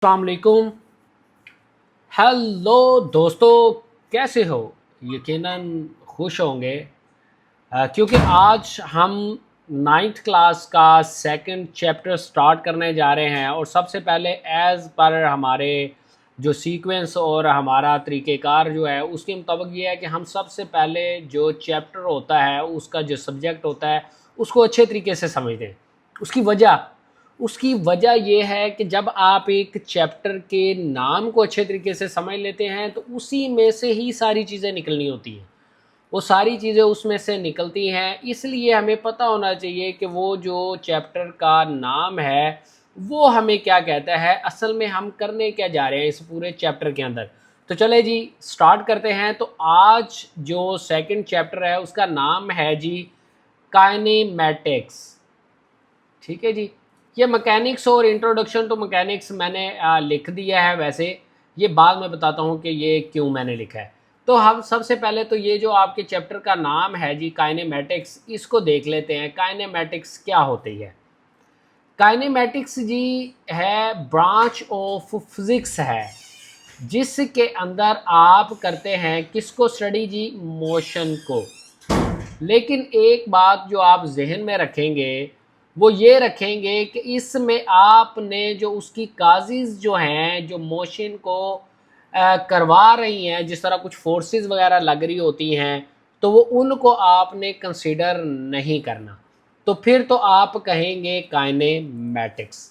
अस्सलाम वालेकुम। हेलो दोस्तों, कैसे हो? यकीनन खुश होंगे क्योंकि आज हम नाइन्थ क्लास का सेकंड चैप्टर स्टार्ट करने जा रहे हैं। और सबसे पहले एज़ पर हमारे जो सीक्वेंस और हमारा तरीक़ेकार जो है उसके मुताबिक ये है कि हम सबसे पहले जो चैप्टर होता है उसका जो सब्जेक्ट होता है उसको अच्छे तरीके से समझते हैं। उसकी वजह ये है कि जब आप एक चैप्टर के नाम को अच्छे तरीके से समझ लेते हैं तो उसी में से ही सारी चीज़ें निकलनी होती हैं। वो सारी चीज़ें उसमें से निकलती हैं, इसलिए हमें पता होना चाहिए कि वो जो चैप्टर का नाम है वो हमें क्या कहता है, असल में हम करने क्या जा रहे हैं इस पूरे चैप्टर के अंदर। तो चले जी स्टार्ट करते हैं। तो आज जो सेकंड चैप्टर है उसका नाम है जी काइनेमैटिक्स। ठीक है जी। ये मैकेनिक्स और इंट्रोडक्शन टू मैकेनिक्स मैंने लिख दिया है। वैसे ये बाद में बताता हूँ कि ये क्यों मैंने लिखा है। तो हम सबसे पहले तो ये जो आपके चैप्टर का नाम है जी काइनेमैटिक्स, इसको देख लेते हैं। काइनेमैटिक्स क्या होती है? काइनेमैटिक्स जी है ब्रांच ऑफ फिजिक्स है जिसके अंदर आप करते हैं किसको स्टडी जी? मोशन को। लेकिन एक बात जो आप जहन में रखेंगे वो ये रखेंगे कि इसमें आपने जो उसकी काजिज़ जो हैं जो मोशन को करवा रही हैं, जिस तरह कुछ फोर्सेस वगैरह लग रही होती हैं, तो वो उनको आपने कंसीडर नहीं करना। तो फिर तो आप कहेंगे काइनेमैटिक्स।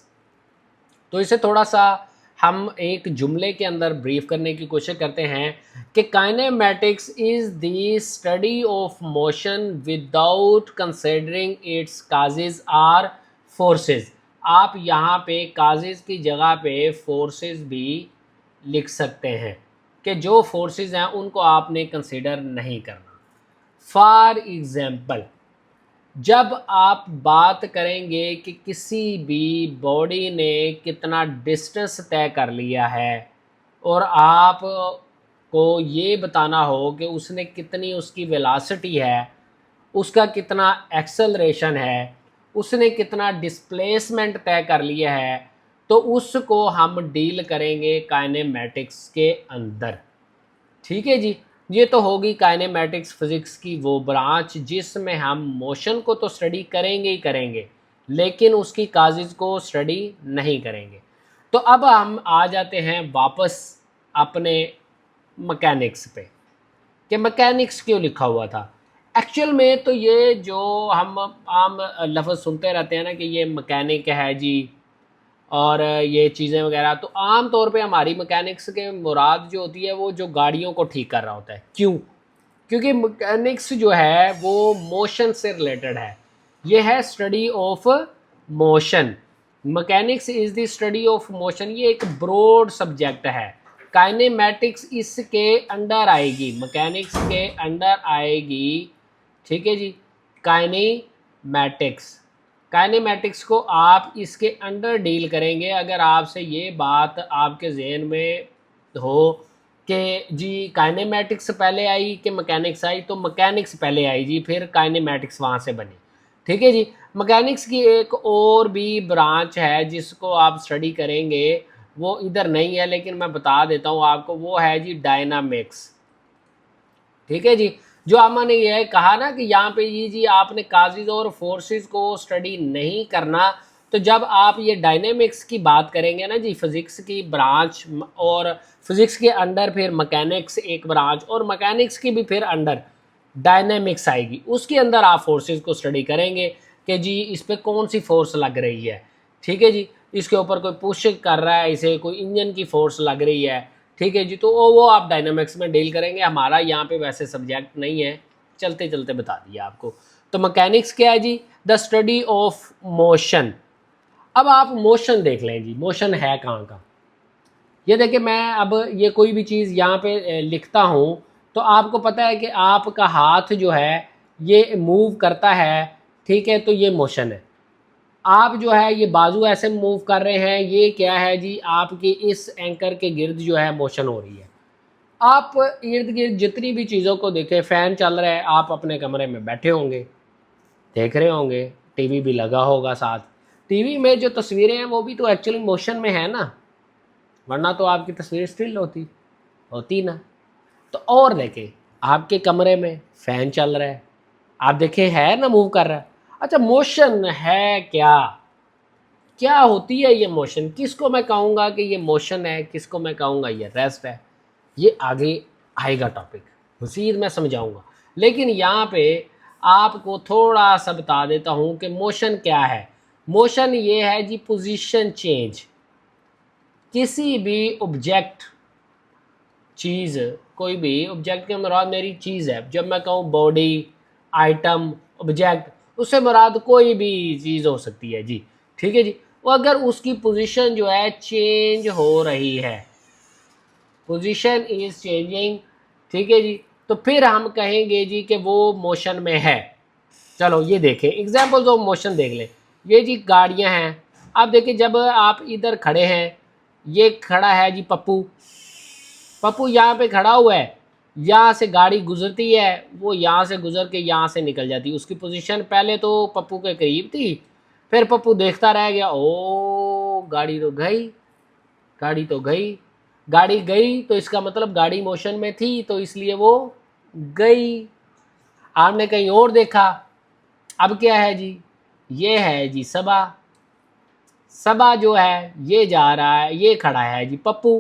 तो इसे थोड़ा सा हम एक जुमले के अंदर ब्रीफ करने की कोशिश करते हैं कि kinematics is the study of motion without considering its causes or forces. आप यहाँ पे काजेज की जगह पे फोर्सेस भी लिख सकते हैं कि जो फोर्सेस हैं उनको आपने कंसिडर नहीं करना। फॉर एग्ज़ाम्पल, जब आप बात करेंगे कि किसी भी बॉडी ने कितना डिस्टेंस तय कर लिया है और आप को ये बताना हो कि उसने कितनी उसकी वेलोसिटी है, उसका कितना एक्सेलरेशन है, उसने कितना डिस्प्लेसमेंट तय कर लिया है, तो उसको हम डील करेंगे काइनेमैटिक्स के अंदर। ठीक है जी। ये तो होगी काइनेमैटिक्स फिज़िक्स की वो ब्रांच जिसमें हम मोशन को तो स्टडी करेंगे ही करेंगे, लेकिन उसकी काजेज़ को स्टडी नहीं करेंगे। तो अब हम आ जाते हैं वापस अपने मैकेनिक्स पे कि मैकेनिक्स क्यों लिखा हुआ था। एक्चुअल में तो ये जो हम आम लफ्ज़ सुनते रहते हैं ना कि ये मैकेनिक है जी और ये चीज़ें वगैरह, तो आम तौर पे हमारी मैकेनिक्स के मुराद जो होती है वो जो गाड़ियों को ठीक कर रहा होता है। क्यों? क्योंकि मैकेनिक्स जो है वो मोशन से रिलेटेड है। ये है study of motion. Mechanics is the study of motion. ये एक ब्रॉड सब्जेक्ट है। काइनेमैटिक्स इसके अंडर आएगी, मैकेनिक्स के अंडर आएगी। ठीक है जी। काइनेमैटिक्स, काइनेमैटिक्स को आप इसके अंडर डील करेंगे। अगर आपसे ये बात आपके जहन में हो कि जी काइनेमैटिक्स पहले आई कि मैकेनिक्स आई, तो मैकेनिक्स पहले आई जी, फिर काइनेमैटिक्स वहाँ से बनी। ठीक है जी। मैकेनिक्स की एक और भी ब्रांच है जिसको आप स्टडी करेंगे, वो इधर नहीं है लेकिन मैं बता देता हूँ आपको, वो है जी डायनामिक्स। ठीक है जी। जो हमने ये कहा ना कि यहाँ पे ये जी आपने काजिज़ और फोर्सेस को स्टडी नहीं करना, तो जब आप ये डायनेमिक्स की बात करेंगे ना जी, फिज़िक्स की ब्रांच, और फिज़िक्स के अंडर फिर मैकेनिक्स एक ब्रांच, और मैकेनिक्स की भी फिर अंडर डायनेमिक्स आएगी। उसके अंदर आप फोर्सेस को स्टडी करेंगे कि जी इस पर कौन सी फोर्स लग रही है। ठीक है जी। इसके ऊपर कोई पुश कर रहा है, इसे कोई इंजन की फोर्स लग रही है। ठीक है जी। तो वो आप डायनामिक्स में डील करेंगे। हमारा यहाँ पे वैसे सब्जेक्ट नहीं है, चलते चलते बता दिया आपको। तो मैकेनिक्स क्या है जी? The study of motion. अब आप मोशन देख लें जी, मोशन है कहाँ का। ये देखिए, मैं अब ये कोई भी चीज़ यहाँ पे लिखता हूँ तो आपको पता है कि आपका हाथ जो है ये मूव करता है। ठीक है, तो ये मोशन है। आप जो है ये बाजू ऐसे मूव कर रहे हैं, ये क्या है जी? आपकी इस एंकर के गिर्द जो है मोशन हो रही है। आप इर्द गिर्द जितनी भी चीज़ों को देखें, फ़ैन चल रहा है, आप अपने कमरे में बैठे होंगे, देख रहे होंगे, टीवी भी लगा होगा साथ। टीवी में जो तस्वीरें हैं वो भी तो एक्चुअली मोशन में है ना। वरना तो आपकी तस्वीर स्टिल होती ना। तो और देखें, आपके कमरे में फ़ैन चल रहा है, आप देखें है ना, मूव कर रहा है। अच्छा, मोशन है क्या? क्या होती है ये मोशन? किसको मैं कहूँगा कि ये मोशन है, किसको मैं कहूँगा ये रेस्ट है? ये आगे आएगा टॉपिक, मज़ीद मैं समझाऊँगा। लेकिन यहाँ पे आपको थोड़ा सा बता देता हूँ कि मोशन क्या है। मोशन ये है जी पोजीशन चेंज। किसी भी ऑब्जेक्ट, चीज़, कोई भी ऑब्जेक्ट के मुराद मेरी चीज़ है। जब मैं कहूँ बॉडी, आइटम, ऑब्जेक्ट, उससे मुराद कोई भी चीज़ हो सकती है जी। ठीक है जी। वो अगर उसकी पोजीशन जो है चेंज हो रही है, पोजीशन इज चेंजिंग, ठीक है जी, तो फिर हम कहेंगे जी कि वो मोशन में है। चलो ये देखें एग्जाम्पल्स ऑफ मोशन देख लें। ये जी गाड़ियां हैं। आप देखिए जब आप इधर खड़े हैं, ये खड़ा है जी पप्पू। पप्पू यहाँ पे खड़ा हुआ है, यहाँ से गाड़ी गुजरती है, वो यहाँ से गुजर के यहाँ से निकल जाती है। उसकी पोजीशन पहले तो पप्पू के करीब थी, फिर पप्पू देखता रह गया, ओ गाड़ी तो गई, गाड़ी तो गई, गाड़ी गई, तो इसका मतलब गाड़ी मोशन में थी, तो इसलिए वो गई। आपने कहीं और देखा। अब क्या है जी, ये है जी सबा। सबा जो है ये जा रहा है, ये खड़ा है जी पप्पू।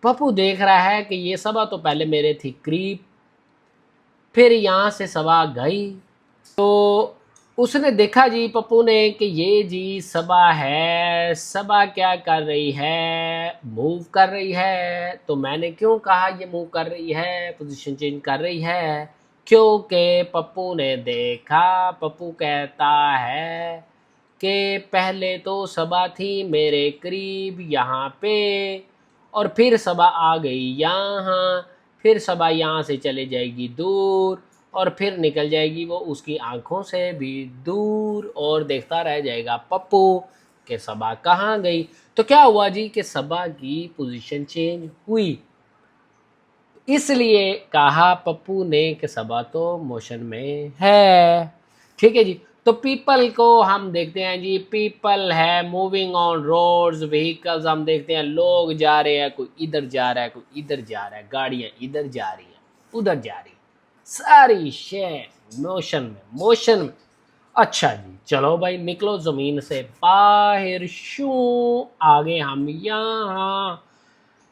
पप्पू देख रहा है कि ये सबा तो पहले मेरे थी करीब, फिर यहाँ से सबा गई। तो उसने देखा जी पप्पू ने कि ये जी सबा है, सबा क्या कर रही है, मूव कर रही है। तो मैंने क्यों कहा ये मूव कर रही है, पोजीशन चेंज कर रही है? क्योंकि पप्पू ने देखा, पप्पू कहता है कि पहले तो सबा थी मेरे करीब यहाँ पे, और फिर सबा आ गई यहाँ, फिर सबा यहाँ से चले जाएगी दूर, और फिर निकल जाएगी वो उसकी आंखों से भी दूर, और देखता रह जाएगा पप्पू कि सबा कहाँ गई। तो क्या हुआ जी कि सबा की पोजीशन चेंज हुई, इसलिए कहा पप्पू ने कि सबा तो मोशन में है। ठीक है जी। तो पीपल को हम देखते हैं जी, पीपल है मूविंग ऑन रोड्स, व्हीकल्स हम देखते हैं, लोग जा रहे हैं, कोई इधर जा रहा है, कोई इधर जा रहा है, गाड़ियां इधर जा रही हैं, उधर जा रही हैं, सारी शे मोशन में। अच्छा जी, चलो भाई निकलो ज़मीन से बाहर, शू आगे हम यहाँ,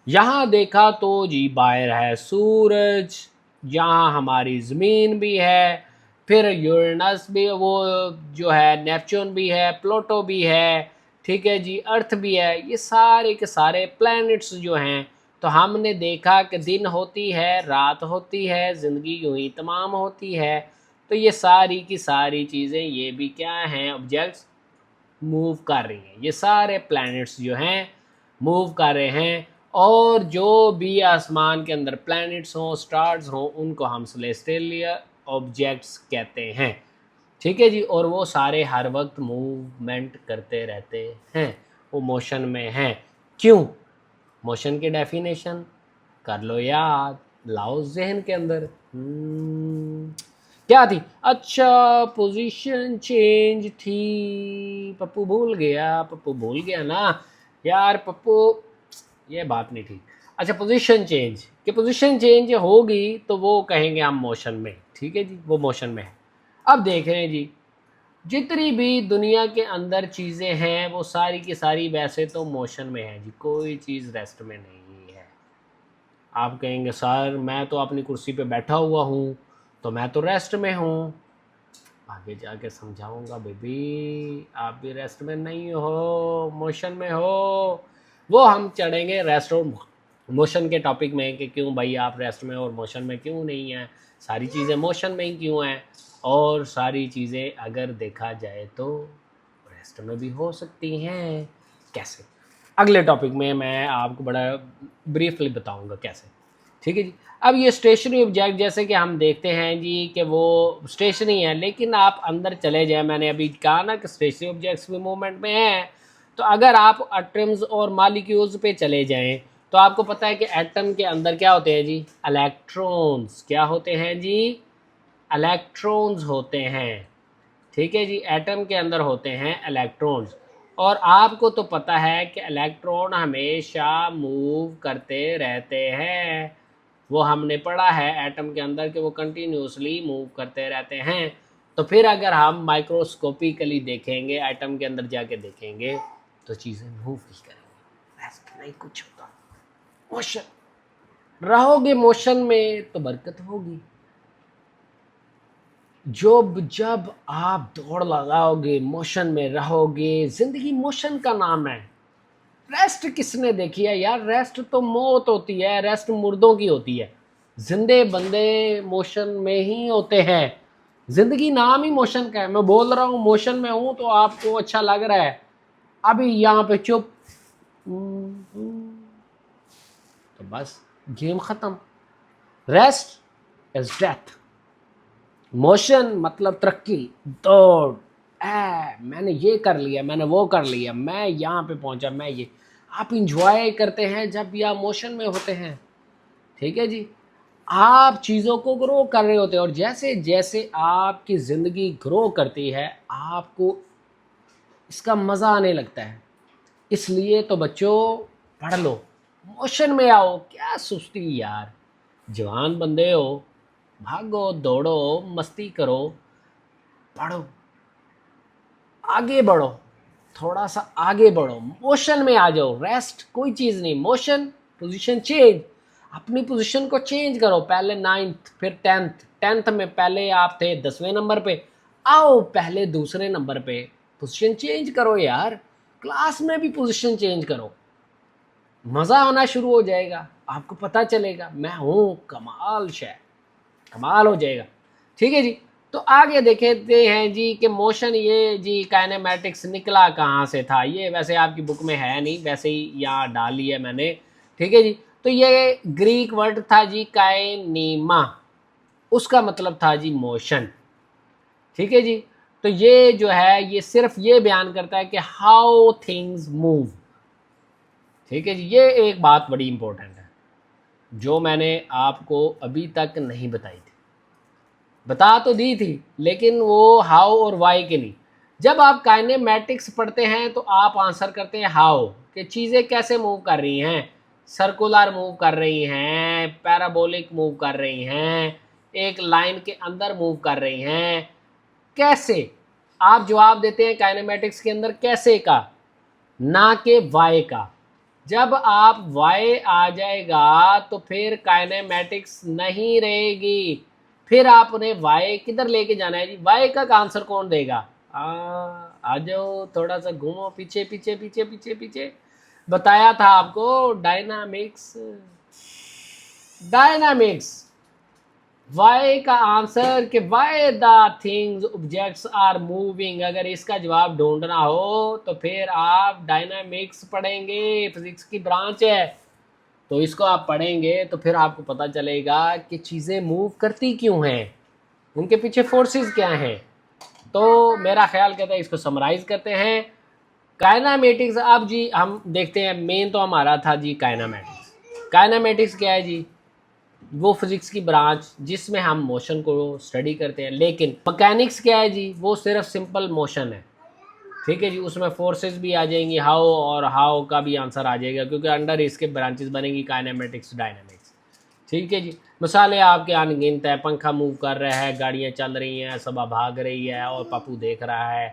यहाँ देखा तो जी बाहर है सूरज, यहाँ हमारी ज़मीन भी है, फिर यूरेनस भी, वो जो है नेपच्यून भी है, प्लूटो भी है, ठीक है जी, अर्थ भी है। ये सारे के सारे प्लैनेट्स जो हैं, तो हमने देखा कि दिन होती है, रात होती है, ज़िंदगी यूं ही तमाम होती है। तो ये सारी की सारी चीज़ें, ये भी क्या हैं, ऑब्जेक्ट्स मूव कर रही हैं। ये सारे प्लैनेट्स जो हैं मूव कर रहे हैं, और जो भी आसमान के अंदर प्लैनेट्स हों, स्टार्स हों, उनको हम सेलेस्टियल ऑब्जेक्ट्स कहते हैं। ठीक है जी। और वो सारे हर वक्त मूवमेंट करते रहते हैं, वो मोशन में हैं। क्यों? मोशन की डेफिनेशन कर लो याद, लाओ जहन के अंदर। क्या थी? अच्छा, पोजीशन चेंज थी। पप्पू भूल गया, पप्पू भूल गया ना यार, पप्पू ये बात नहीं थी। अच्छा, पोजीशन चेंज, कि पोजीशन चेंज होगी तो वो कहेंगे हम मोशन में। ठीक है जी, वो मोशन में है। अब देख रहे हैं जी, जितनी भी दुनिया के अंदर चीज़ें हैं वो सारी की सारी वैसे तो मोशन में है जी, कोई चीज़ रेस्ट में नहीं है। आप कहेंगे सर मैं तो अपनी कुर्सी पे बैठा हुआ हूँ, तो मैं तो रेस्ट में हूँ। आगे जाके समझाऊंगा बेबी, आप भी रेस्ट में नहीं हो, मोशन में हो। वो हम चढ़ेंगे रेस्ट और मोशन के टॉपिक में कि क्यों भाई आप रेस्ट में और मोशन में क्यों नहीं हैं, सारी चीज़ें मोशन में ही क्यों हैं, और सारी चीज़ें अगर देखा जाए तो रेस्ट में भी हो सकती हैं, कैसे? अगले टॉपिक में मैं आपको बड़ा ब्रीफली बताऊंगा कैसे। ठीक है जी। अब ये स्टेशनरी ऑब्जेक्ट जैसे कि हम देखते हैं जी कि वो स्टेशनरी है, लेकिन आप अंदर चले जाएं, मैंने अभी कहा ना कि स्टेशनरी ऑब्जेक्ट्स भी मूवमेंट में हैं। तो अगर आप एटम्स और मालिक्यूल्स पे चले जाएं, तो आपको पता है कि एटम के अंदर क्या होते हैं जी, इलेक्ट्रॉन्स। क्या होते हैं जी? इलेक्ट्रॉन्स होते हैं। ठीक है जी, एटम के अंदर होते हैं इलेक्ट्रॉन्स। और आपको तो पता है कि इलेक्ट्रॉन हमेशा मूव करते रहते हैं, वो हमने पढ़ा है एटम के अंदर कि वो कंटिन्यूसली मूव करते रहते हैं। तो फिर अगर हम माइक्रोस्कोपिकली देखेंगे, एटम के अंदर जाके देखेंगे, तो चीज़ें मूव ही करेंगी, ऐसा नहीं कुछ होता। मोशन, रहोगे मोशन में तो बरकत होगी। जब आप दौड़ लगाओगे, मोशन में रहोगे, जिंदगी मोशन का नाम है। रेस्ट किसने देखी है यार? रेस्ट तो मौत होती है, रेस्ट मुर्दों की होती है। जिंदे बंदे मोशन में ही होते हैं। जिंदगी नाम ही मोशन का है। मैं बोल रहा हूँ मोशन में हूँ तो आपको अच्छा लग रहा है, अभी यहाँ पे चुप, तो बस गेम खत्म। रेस्ट इज डेथ, मोशन मतलब तरक्की, दौड़, मैंने ये कर लिया, मैंने वो कर लिया, मैं यहाँ पे पहुंचा, मैं ये। आप इंजॉय करते हैं जब भी आप मोशन में होते हैं, ठीक है जी। आप चीज़ों को ग्रो कर रहे होते हैं, और जैसे जैसे आपकी ज़िंदगी ग्रो करती है आपको इसका मज़ा आने लगता है। इसलिए तो बच्चों पढ़ लो, मोशन में आओ, क्या सुस्ती यार। जवान बंदे हो, भागो दौड़ो, मस्ती करो, पढ़ो, आगे बढ़ो, थोड़ा सा आगे बढ़ो, मोशन में आ जाओ। रेस्ट कोई चीज़ नहीं, मोशन, पोजीशन चेंज, अपनी पोजीशन को चेंज करो। पहले 9th, फिर 10th में पहले आप थे 10वें नंबर पे, आओ पहले दूसरे नंबर पे, पोजीशन चेंज करो यार। क्लास में भी पोजीशन चेंज करो, मज़ा आना शुरू हो जाएगा, आपको पता चलेगा मैं हूँ कमाल शय, कमाल हो जाएगा। ठीक है जी। तो आगे देखते हैं जी कि मोशन, ये जी काइनेमैटिक्स निकला कहाँ से था। ये वैसे आपकी बुक में है नहीं, वैसे ही यहाँ डाल लिया मैंने, ठीक है जी। तो ये ग्रीक वर्ड था जी काइनेमा, उसका मतलब था जी मोशन, ठीक है जी। तो ये जो है ये सिर्फ ये बयान करता है कि हाउ थिंग्स मूव, ठीक है जी। ये एक बात बड़ी इंपॉर्टेंट है जो मैंने आपको अभी तक नहीं बताई थी, बता तो दी थी लेकिन वो हाउ और वाई के नहीं। जब आप काइनेमैटिक्स पढ़ते हैं तो आप आंसर करते हैं हाउ, कि चीज़ें कैसे मूव कर रही हैं, सर्कुलर मूव कर रही हैं, पैराबोलिक मूव कर रही हैं, एक लाइन के अंदर मूव कर रही हैं, कैसे। आप जवाब देते हैं काइनेमैटिक्स के अंदर कैसे का, ना के वाई का। जब आप वाई आ जाएगा तो फिर काइनेमैटिक्स नहीं रहेगी, फिर आपने वाई किधर लेके जाना है जी, वाई का आंसर कौन देगा। आ जाओ, थोड़ा सा घूमो पीछे पीछे पीछे पीछे पीछे, बताया था आपको डायनामिक्स, डायनामिक्स। वाई का आंसर कि why the things objects are moving, अगर इसका जवाब ढूंढना हो तो फिर आप डायनामिक्स पढ़ेंगे, फिजिक्स की ब्रांच है, तो इसको आप पढ़ेंगे तो फिर आपको पता चलेगा कि चीज़ें मूव करती क्यों हैं, उनके पीछे फोर्सेस क्या हैं। तो मेरा ख्याल कहता है इसको समराइज करते हैं। काइनामेटिक्स, अब जी हम देखते हैं, मेन तो हमारा था जी काइनामेटिक्स। काइनामेटिक्स क्या है जी, वो फिजिक्स की ब्रांच जिसमें हम मोशन को स्टडी करते हैं। लेकिन मैकेनिक्स क्या है जी, वो सिर्फ सिंपल मोशन है, ठीक है जी। उसमें फोर्सेस भी आ जाएंगी, हाउ, और हाउ का भी आंसर आ जाएगा क्योंकि अंडर इसके ब्रांचेस बनेंगी काइनेमेटिक्स, डायनामिक्स, ठीक है जी। मिसालें आपके अनगिनत है, पंखा मूव कर रहा है, गाड़ियाँ चल रही हैं, सब भाग रही है और पप्पू देख रहा है,